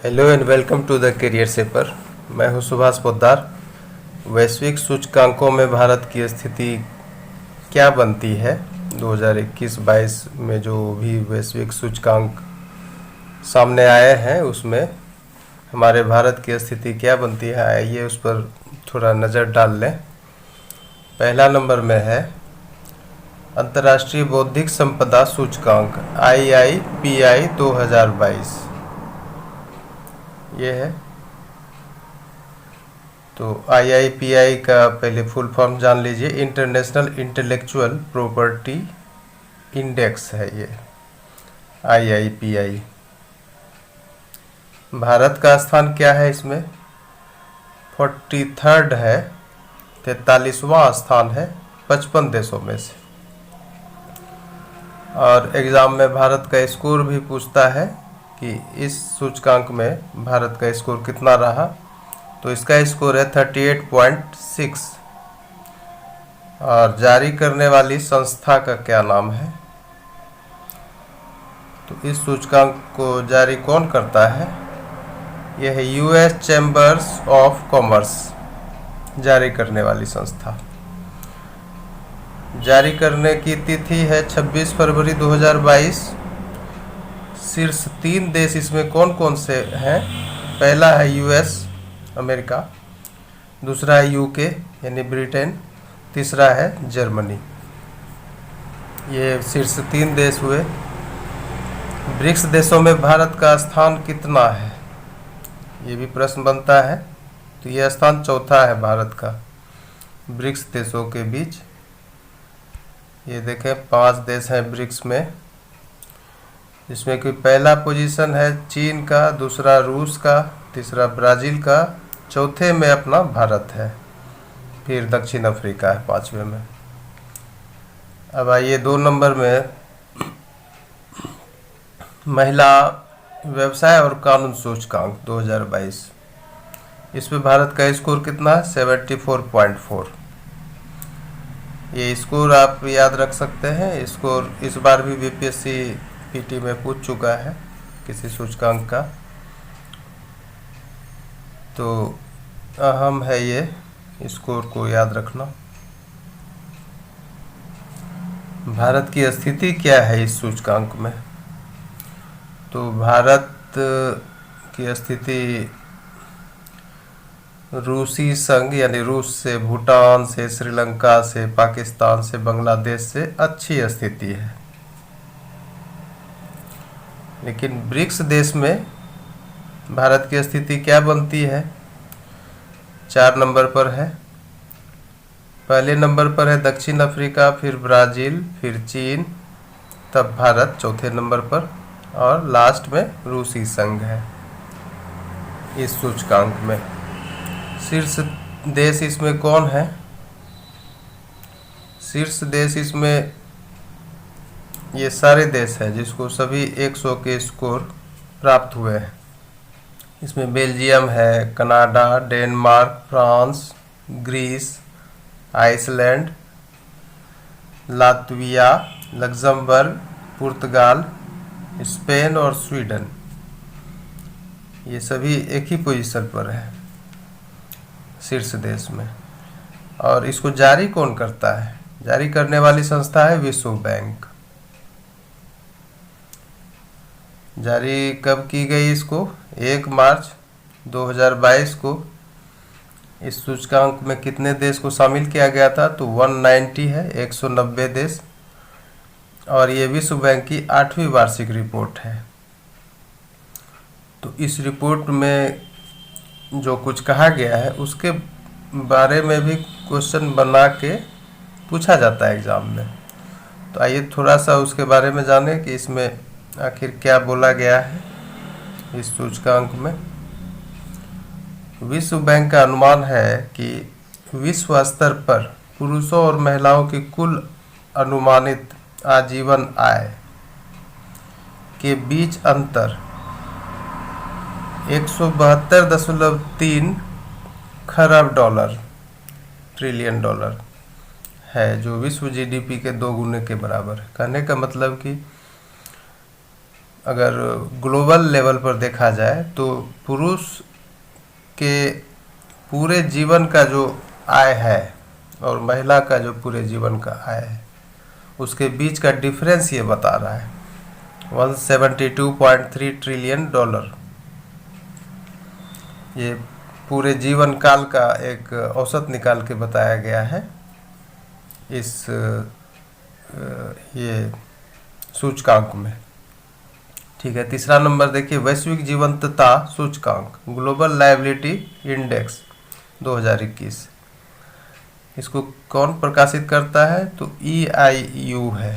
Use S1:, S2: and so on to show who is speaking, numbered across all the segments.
S1: Hello and welcome to the career सेपर। मैं हूं सुभाष पोद्दार। वैश्विक सूचकांकों में भारत की स्थिति क्या बनती है 2021-22 में जो भी वैश्विक सूचकांक सामने आए हैं उसमें हमारे भारत की स्थिति क्या बनती है, आइए उस पर थोड़ा नज़र डाल लें। पहला नंबर में है अंतर्राष्ट्रीय बौद्धिक संपदा सूचकांक IIPI 2022। ये है तो IIPI का पहले फुल फॉर्म जान लीजिए। इंटरनेशनल इंटेलेक्चुअल प्रॉपर्टी इंडेक्स है ये IIPI। भारत का स्थान क्या है इसमें? 43rd है, 43वां स्थान है 55 देशों में से। और एग्ज़ाम में भारत का स्कोर भी पूछता है कि इस सूचकांक में भारत का स्कोर कितना रहा, तो इसका स्कोर है 38.6। और जारी करने वाली संस्था का क्या नाम है? तो इस सूचकांक को जारी कौन करता है? यह है US चैम्बर्स ऑफ कॉमर्स, जारी करने वाली संस्था। जारी करने की तिथि है 26 फरवरी 2022। शीर्ष 3 देश इसमें कौन कौन से हैं? पहला है US अमेरिका, दूसरा है UK यानी ब्रिटेन, तीसरा है जर्मनी। ये शीर्ष 3 देश हुए। ब्रिक्स देशों में भारत का स्थान कितना है, ये भी प्रश्न बनता है। तो यह स्थान चौथा है भारत का ब्रिक्स देशों के बीच। ये देखें 5 देश हैं ब्रिक्स में, जिसमें कि पहला पोजीशन है चीन का, दूसरा रूस का, तीसरा ब्राज़ील का, चौथे में अपना भारत है, फिर दक्षिण अफ्रीका है 5वें में। अब आइए 2 नंबर में महिला व्यवसाय और कानून सूचकांक 2022। इसमें भारत का स्कोर कितना है? 74.4। ये स्कोर आप याद रख सकते हैं। स्कोर इस बार भी BPSC PT में पूछ चुका है किसी सूचकांक का, तो अहम है ये स्कोर को याद रखना। भारत की स्थिति क्या है इस सूचकांक में? तो भारत की स्थिति रूसी संघ यानी रूस से, भूटान से, श्रीलंका से, पाकिस्तान से, बांग्लादेश से अच्छी स्थिति है। लेकिन ब्रिक्स देश में भारत की स्थिति क्या बनती है? 4 नंबर पर है। पहले नंबर पर है दक्षिण अफ्रीका, फिर ब्राज़ील, फिर चीन, तब भारत चौथे नंबर पर, और लास्ट में रूसी संघ है इस सूचकांक में। शीर्ष देश इसमें कौन है? शीर्ष देश इसमें ये सारे देश हैं जिसको सभी 100 के स्कोर प्राप्त हुए हैं। इसमें बेल्जियम है, Canada, Denmark, France, Greece, Iceland, Latvia, Luxembourg, Portugal, Spain और स्वीडन। ये सभी एक ही पोजीशन पर है शीर्ष देश में। और इसको जारी कौन करता है? जारी करने वाली संस्था है विश्व बैंक। जारी कब की गई इसको? 1 मार्च 2022 को। इस सूचकांक में कितने देश को शामिल किया गया था? तो 190 है, 190 देश। और ये विश्व बैंक की 8वीं वार्षिक रिपोर्ट है। तो इस रिपोर्ट में जो कुछ कहा गया है उसके बारे में भी क्वेश्चन बना के पूछा जाता है एग्ज़ाम में। तो आइए थोड़ा सा उसके बारे में जानें कि इसमें आखिर क्या बोला गया है इस सूचकांक में। विश्व बैंक का अनुमान है कि विश्व स्तर पर पुरुषों और महिलाओं की कुल अनुमानित आजीवन आय के बीच अंतर 172.3 खरब डॉलर, ट्रिलियन डॉलर है, जो विश्व GDP के 2 गुने के बराबर है। कहने का मतलब कि अगर ग्लोबल लेवल पर देखा जाए तो पुरुष के पूरे जीवन का जो आय है और महिला का जो पूरे जीवन का आय है उसके बीच का डिफरेंस ये बता रहा है 172.3 ट्रिलियन डॉलर। ये पूरे जीवन काल का एक औसत निकाल के बताया गया है इस ये सूचकांक में। ठीक है, तीसरा नंबर देखिए, वैश्विक जीवंतता सूचकांक ग्लोबल लायबिलिटी इंडेक्स 2021। इसको कौन प्रकाशित करता है? तो EIU है।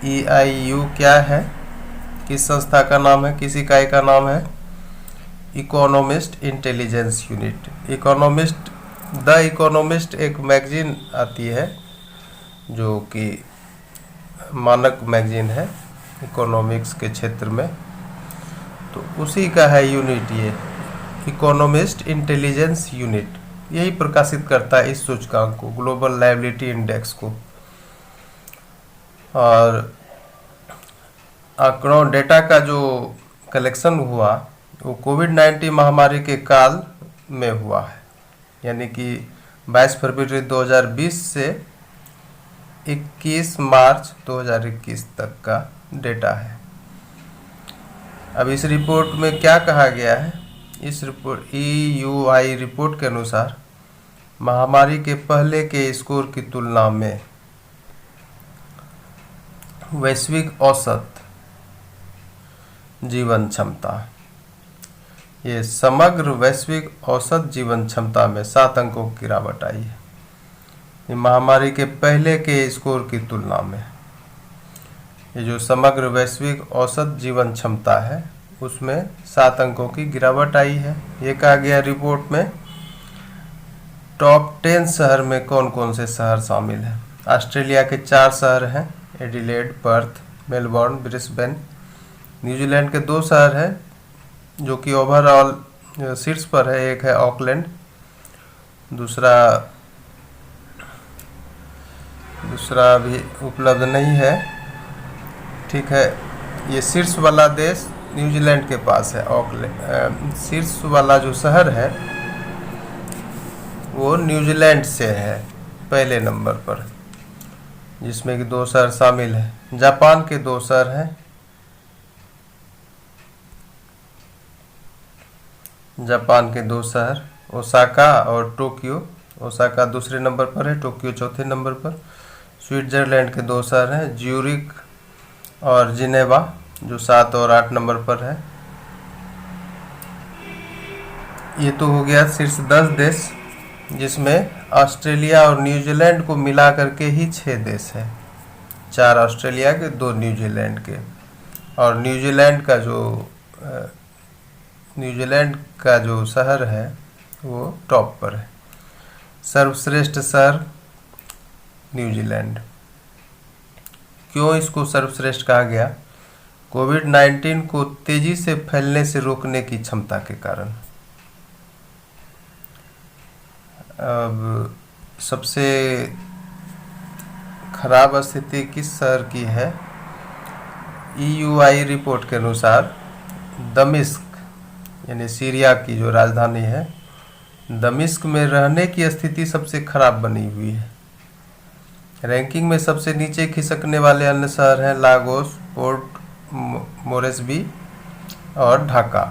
S1: EIU क्या है? किस संस्था का नाम है, किस इकाई का नाम है? Economist intelligence unit. Economist, the economist एक मैगजीन आती है जो कि मानक मैगजीन है इकोनॉमिक्स के क्षेत्र में, तो उसी का है यूनिट ये इकोनॉमिस्ट इंटेलिजेंस यूनिट। यही प्रकाशित करता है इस सूचकांक को, ग्लोबल लायबिलिटी इंडेक्स को। और आंकड़ों डेटा का जो कलेक्शन हुआ वो कोविड-19 महामारी के काल में हुआ है, यानी कि 22 फरवरी 2020 से 21 मार्च 2021 तक का डेटा है। अब इस रिपोर्ट में क्या कहा गया है? इस रिपोर्ट EUI रिपोर्ट के अनुसार महामारी के पहले के स्कोर की तुलना में वैश्विक औसत जीवन क्षमता, ये समग्र वैश्विक औसत जीवन क्षमता में 7 अंकों की गिरावट आई है। ये महामारी के पहले के स्कोर की तुलना में ये जो समग्र वैश्विक औसत जीवन क्षमता है उसमें 7 अंकों की गिरावट आई है। ये कहा गया रिपोर्ट में टॉप 10 शहर में कौन कौन से शहर शामिल हैं। ऑस्ट्रेलिया के 4 शहर हैं, Adelaide, Perth, Melbourne, Brisbane. New Zealand के 2 शहर हैं जो कि ओवरऑल शीर्ष पर है, एक है ऑकलैंड, दूसरा भी उपलब्ध नहीं है। ठीक है, ये शीर्ष वाला देश न्यूजीलैंड के पास है। ऑकलैंड शीर्ष वाला जो शहर है वो न्यूजीलैंड से है पहले नंबर पर, जिसमें कि 2 शहर शामिल हैं। जापान के 2 शहर हैं, जापान के 2 शहर ओसाका और टोक्यो। ओसाका दूसरे नंबर पर है, टोक्यो चौथे नंबर पर। स्विट्जरलैंड के 2 शहर हैं, ज्यूरिक और जिनेवा, जो 7 और 8 नंबर पर है। ये तो हो गया शीर्ष 10 देश, जिसमें ऑस्ट्रेलिया और न्यूजीलैंड को मिला करके ही 6 देश हैं, 4 ऑस्ट्रेलिया के, 2 न्यूजीलैंड के। और न्यूजीलैंड का जो शहर है वो टॉप पर है, सर्वश्रेष्ठ शहर न्यूजीलैंड। क्यों इसको सर्वश्रेष्ठ कहा गया? कोविड-19 को तेजी से फैलने से रोकने की क्षमता के कारण। अब सबसे खराब स्थिति किस शहर की है? EUI रिपोर्ट के अनुसार दमिश्क, यानी सीरिया की जो राजधानी है, दमिश्क में रहने की स्थिति सबसे खराब बनी हुई है। रैंकिंग में सबसे नीचे खिसकने वाले अन्य शहर हैं लागोस, पोर्ट मोरेस्बी और ढाका।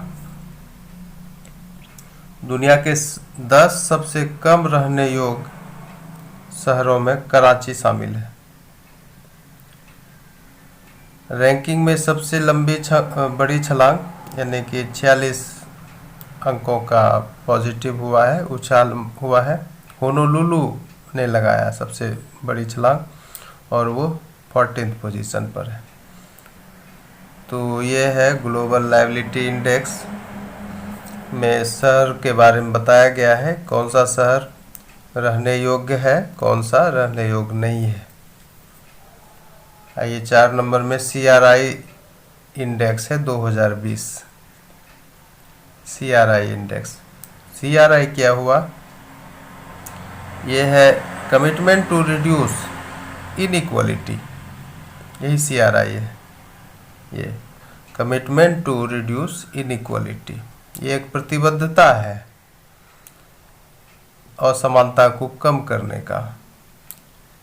S1: दुनिया के 10 सबसे कम रहने योग्य शहरों में कराची शामिल है। रैंकिंग में सबसे लंबी बड़ी छलांग, यानी कि 46 अंकों का पॉजिटिव हुआ है, उछाल हुआ है, होनोलुलु ने लगाया सबसे बड़ी छलांग और वो 14th पोजीशन पर है। तो ये है ग्लोबल लायबिलिटी इंडेक्स में शहर के बारे में बताया गया है, कौन सा शहर रहने योग्य है, कौन सा रहने योग्य नहीं है। आइए 4 नंबर में CRI इंडेक्स है 2020। CRI इंडेक्स, CRI क्या हुआ? ये है कमिटमेंट टू रिड्यूस इनइक्वालिटी, यही CRI है। ये कमिटमेंट टू रिड्यूस इनइक्वालिटी, ये एक प्रतिबद्धता है असमानता को कम करने का,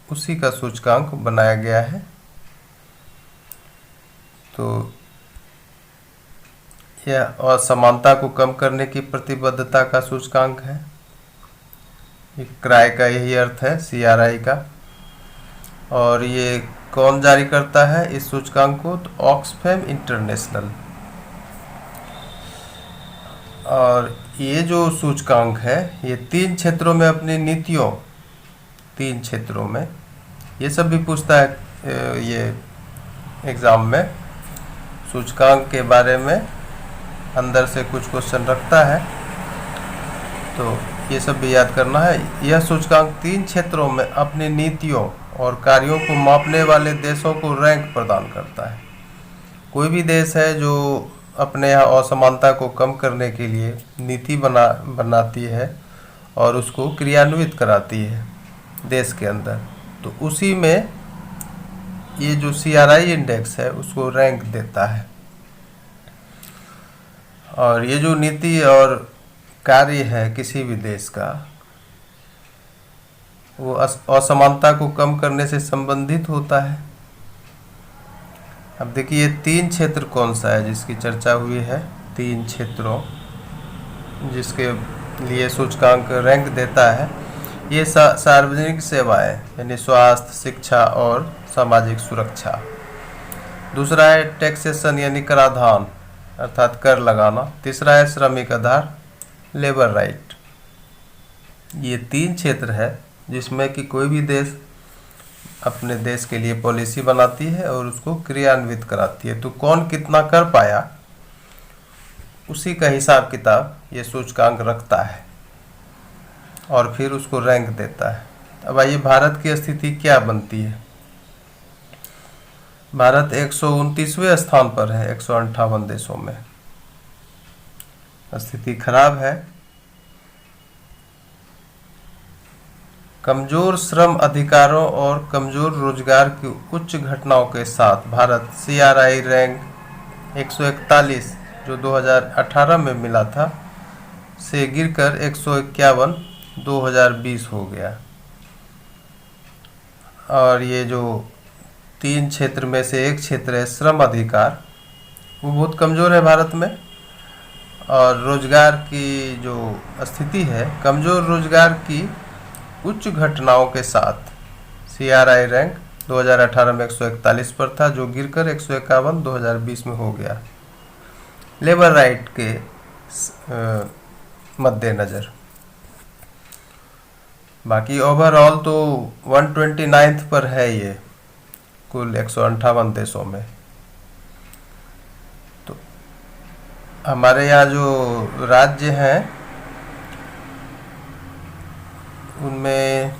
S1: उसी का सूचकांक बनाया गया है। तो यह असमानता को कम करने की प्रतिबद्धता का सूचकांक है। क्राई का यही अर्थ है, CRI का। और ये कौन जारी करता है इस सूचकांक को? तो ऑक्सफैम इंटरनेशनल। और ये जो सूचकांक है ये 3 क्षेत्रों में अपनी नीतियों, 3 क्षेत्रों में, ये सब भी पूछता है ये एग्ज़ाम में, सूचकांक के बारे में अंदर से कुछ क्वेश्चन रखता है, तो ये सब भी याद करना है। यह सूचकांक 3 क्षेत्रों में अपनी नीतियों और कार्यों को मापने वाले देशों को रैंक प्रदान करता है। कोई भी देश है जो अपने यहाँ असमानता को कम करने के लिए नीति बनाती है और उसको क्रियान्वित कराती है देश के अंदर, तो उसी में ये जो CRI इंडेक्स है उसको रैंक देता है। और ये जो नीति और कार्य है किसी भी देश का, वो असमानता को कम करने से संबंधित होता है। अब देखिए 3 क्षेत्र कौन सा है जिसकी चर्चा हुई है, 3 क्षेत्रों जिसके लिए सूचकांक रैंक देता है। ये सार्वजनिक सेवाएं यानी स्वास्थ्य, शिक्षा और सामाजिक सुरक्षा। दूसरा है टैक्सेशन यानी कराधान अर्थात कर लगाना। तीसरा है श्रमिक आधार, लेबर राइट। ये 3 क्षेत्र है जिसमें कि कोई भी देश अपने देश के लिए पॉलिसी बनाती है और उसको क्रियान्वित कराती है। तो कौन कितना कर पाया उसी का हिसाब किताब ये सूचकांक रखता है और फिर उसको रैंक देता है। अब आइए भारत की स्थिति क्या बनती है। भारत 129वें स्थान पर है 158 देशों में। स्थिति खराब है। कमजोर श्रम अधिकारों और कमजोर रोजगार की उच्च घटनाओं के साथ भारत CRI रैंक 141 जो 2018 में मिला था से गिरकर 151 2020 हो गया। और ये जो 3 क्षेत्र में से एक क्षेत्र है श्रम अधिकार, वो बहुत कमज़ोर है भारत में। और रोजगार की जो स्थिति है, कमज़ोर रोजगार की उच्च घटनाओं के साथ CRI रैंक 2018 में 141 पर था जो गिरकर 151 2020 में हो गया। लेबर राइट के मद्देनज़र बाकी ओवरऑल तो 129th पर है ये कुल 158 देशों में। तो हमारे यहाँ जो राज्य हैं उनमें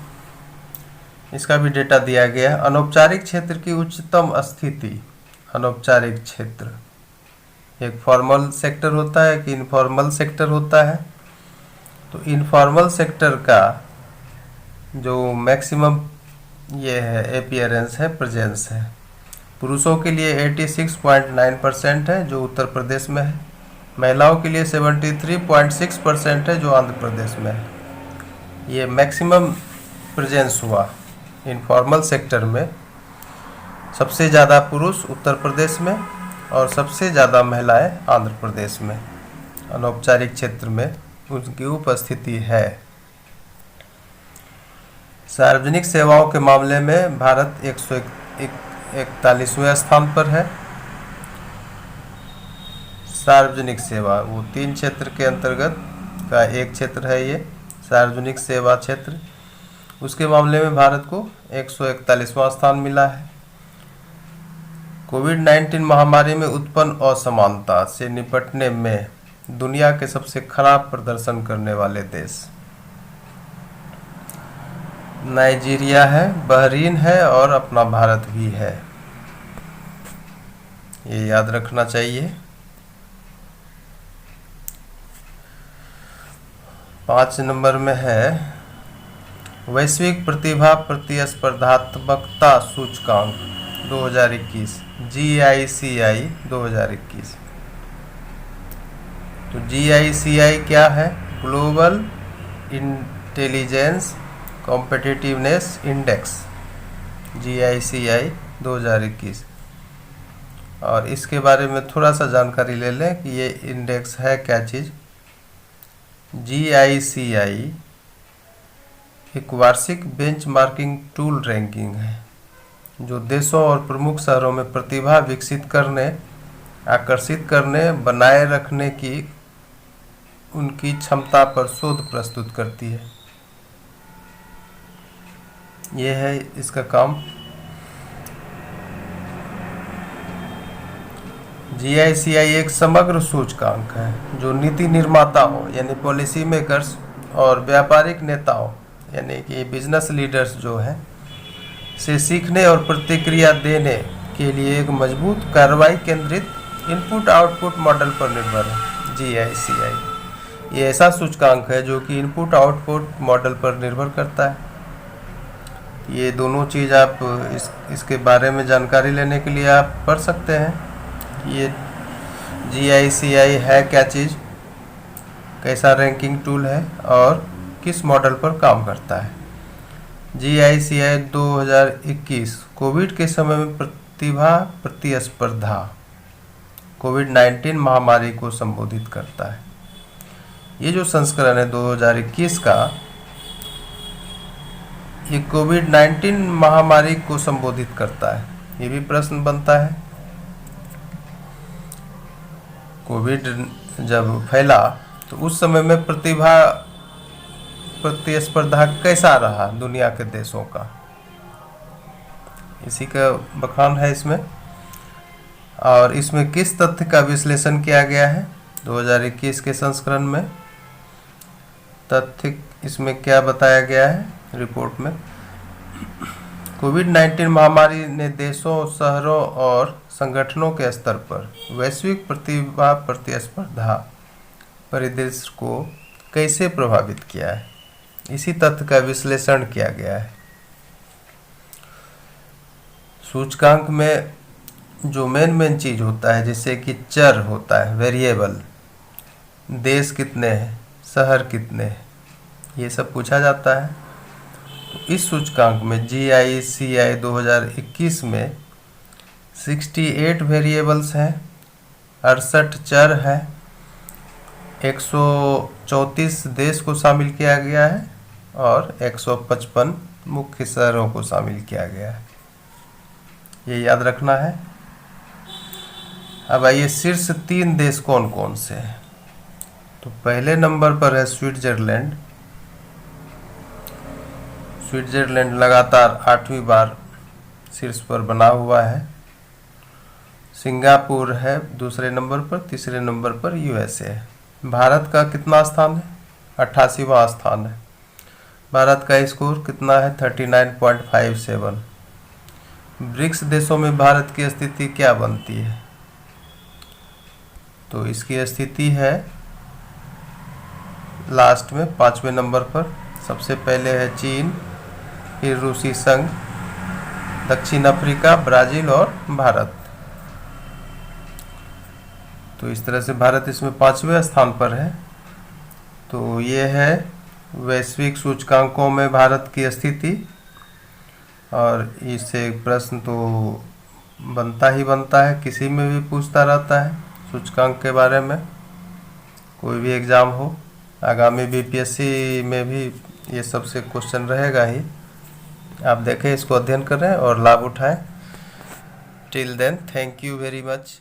S1: इसका भी डेटा दिया गया है। अनौपचारिक क्षेत्र की उच्चतम स्थिति, अनौपचारिक क्षेत्र एक फॉर्मल सेक्टर होता है कि इनफॉर्मल सेक्टर होता है। तो इनफॉर्मल सेक्टर का जो मैक्सिमम ये है अपीयरेंस है, प्रेजेंस है, पुरुषों के लिए 86.9% है जो उत्तर प्रदेश में है। महिलाओं के लिए 73.6% है जो आंध्र प्रदेश में है। ये मैक्सिमम प्रेजेंस हुआ इनफॉर्मल सेक्टर में। सबसे ज़्यादा पुरुष उत्तर प्रदेश में और सबसे ज़्यादा महिलाएं आंध्र प्रदेश में अनौपचारिक क्षेत्र में उनकी उपस्थिति है। सार्वजनिक सेवाओं के मामले में भारत 141वें स्थान पर है। सार्वजनिक सेवा वो 3 क्षेत्र के अंतर्गत का एक क्षेत्र है ये सार्वजनिक सेवा क्षेत्र। उसके मामले में भारत को 141वां स्थान मिला है। कोविड-19 महामारी में उत्पन्न असमानता से निपटने में दुनिया के सबसे खराब प्रदर्शन करने वाले देश नाइजीरिया है, बहरीन है और अपना भारत भी है। ये याद रखना चाहिए। 5 नंबर में है वैश्विक प्रतिभा प्रतिस्पर्धात्मकता सूचकांक। 2021, GICI 2021। तो GICI क्या है? Global intelligence competitiveness index, GICI 2021। और इसके बारे में थोड़ा सा जानकारी ले लें कि ये इंडेक्स है क्या चीज़। GICI एक वार्षिक बेंचमार्किंग टूल रैंकिंग है जो देशों और प्रमुख शहरों में प्रतिभा विकसित करने, आकर्षित करने, बनाए रखने की उनकी क्षमता पर शोध प्रस्तुत करती है। यह है इसका काम। GICI एक समग्र सूचकांक है जो नीति निर्माताओं यानी पॉलिसी मेकर्स और व्यापारिक नेताओं यानी कि बिजनेस लीडर्स जो हैं से सीखने और प्रतिक्रिया देने के लिए एक मजबूत कार्रवाई केंद्रित इनपुट आउटपुट मॉडल पर निर्भर है। GICI ये ऐसा सूचकांक है जो कि इनपुट आउटपुट मॉडल पर निर्भर करता है। ये दोनों चीज़ आप इसके बारे में जानकारी लेने के लिए आप पढ़ सकते हैं। ये GICI है क्या चीज़, कैसा रैंकिंग टूल है और किस मॉडल पर काम करता है। GICI 2021 कोविड के समय में प्रतिभा प्रतिस्पर्धा कोविड-19 महामारी को संबोधित करता है। ये जो संस्करण है 2021 का, ये कोविड-19 महामारी को संबोधित करता है। ये भी प्रश्न बनता है, कोविड जब फैला तो उस समय में प्रतिभा प्रतिस्पर्धा कैसा रहा दुनिया के देशों का, इसी का बखान है इसमें। और इसमें किस तथ्य का विश्लेषण किया गया है 2021 के संस्करण में। तथ्य इसमें क्या बताया गया है रिपोर्ट में? कोविड-19 महामारी ने देशों, शहरों और संगठनों के स्तर पर वैश्विक प्रतिभा प्रतिस्पर्धा परिदृश्य को कैसे प्रभावित किया है, इसी तथ्य का विश्लेषण किया गया है। सूचकांक में जो मेन चीज होता है, जैसे कि चर होता है, वेरिएबल, देश कितने हैं, शहर कितने हैं, ये सब पूछा जाता है। तो इस सूचकांक में GICI 2021 में 68 वेरिएबल्स हैं, 68 चर हैं, 134 देश को शामिल किया गया है और 155 मुख्य शहरों को शामिल किया गया है। ये याद रखना है। अब आइए शीर्ष 3 देश कौन कौन से हैं। तो पहले नंबर पर है स्विट्जरलैंड। स्विट्जरलैंड लगातार 8वीं बार शीर्ष पर बना हुआ है। सिंगापुर है दूसरे नंबर पर, तीसरे नंबर पर USA है। भारत का कितना स्थान है? 88वां स्थान है। भारत का स्कोर कितना है? 39.57। ब्रिक्स देशों में भारत की स्थिति क्या बनती है? तो इसकी स्थिति है लास्ट में 5वें नंबर पर। सबसे पहले है चीन, फिर रूसी संघ, दक्षिण अफ्रीका, ब्राज़ील और भारत। तो इस तरह से भारत इसमें 5वें स्थान पर है। तो ये है वैश्विक सूचकांकों में भारत की स्थिति। और इससे प्रश्न तो बनता ही बनता है, किसी में भी पूछता रहता है सूचकांक के बारे में, कोई भी एग्ज़ाम हो। आगामी BPSC में भी ये सबसे क्वेश्चन रहेगा ही। आप देखें, इसको अध्ययन करें और लाभ उठाएं। Till then, thank you very much.